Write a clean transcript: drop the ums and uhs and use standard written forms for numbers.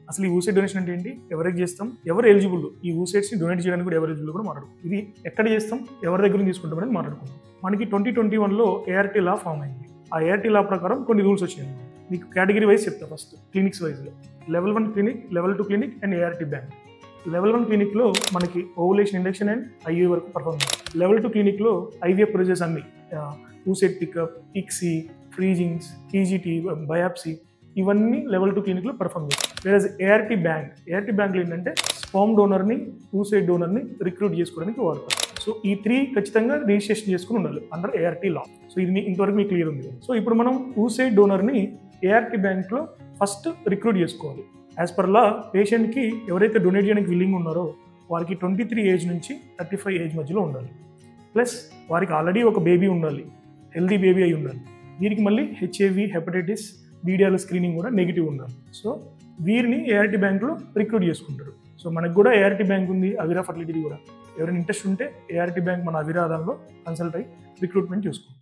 అసలు ఈ oocyte donation అంటే ఏంటి, ఎవరికి చేస్తాం, ఎవరు ఎలిజిబుల్, ఈ ఊసైడ్స్ని డొనేట్ చేయడానికి కూడా ఎవరు ఎలిజిబుల్ కూడా మాట్లాడుకుంటాం. ఇది ఎక్కడ చేస్తాం, ఎవరి దగ్గర నుంచి తీసుకుంటాం అనేది మాట్లాడుకుంటాం. మనకి 2021లో ART లా ఫామ్ అయింది. ఆ ART లా ప్రకారం కొన్ని రూల్స్ వచ్చాయి. మీకు కేటగిరీ వైజ్ చెప్తా. ఫస్ట్ క్లినిక్స్ వైజ్లో level 1 clinic, level 2 clinic and ART bank. Level 1 క్లినిక్లో మనకి ఓవులేషన్ ఇండక్షన్ అండ్ IUI వరకు పర్ఫామ్ చేస్తాం. లెవెల్ 2 క్లినిక్లో IVF ప్రొసెస్ అన్ని, oocyte pickup, ICSI, freezings, TGT, biopsy, ఇవన్నీ లెవెల్ 2 క్లినిక్లో పర్ఫామ్ చేస్తాం. వేరేజ్ ART బ్యాంక్లో ఏంటంటే స్పర్మ్ డోనర్ని, ఊసైడ్ డోనర్ని రిక్రూట్ చేసుకోవడానికి వాడతారు. సో ఈ 3 ఖచ్చితంగా రిజిస్ట్రేషన్ చేసుకుని ఉండాలి అండర్ ART లా. సో ఇది ఇంతవరకు మీకు క్లియర్ ఉంది. సో ఇప్పుడు మనం ఊసైడ్ డోనర్ని ART బ్యాంక్లో ఫస్ట్ రిక్రూట్ చేసుకోవాలి. యాజ్ పర్ లా పేషెంట్కి ఎవరైతే డొనేట్ చేయడానికి విల్లింగ్ ఉన్నారో వారికి 23 ఏజ్ నుంచి 35 ఏజ్ మధ్యలో ఉండాలి. ప్లస్ వారికి ఆల్రెడీ ఒక బేబీ ఉండాలి, హెల్దీ బేబీ అయి ఉండాలి. వీరికి మళ్ళీ HIV, హెపటైటిస్, DDL స్క్రీనింగ్ కూడా నెగిటివ్ ఉండాలి. సో వీరిని ART బ్యాంక్లో రిక్రూట్ చేసుకుంటారు. సో మనకు కూడా ART బ్యాంక్ ఉంది, అవిరా ఫర్టిలిటీ కూడా. ఎవరైనా ఇంట్రెస్ట్ ఉంటే ART బ్యాంక్ మన అవిరా దానిలో కన్సల్ట్ అయ్యి రిక్రూట్మెంట్ చూసుకోండి.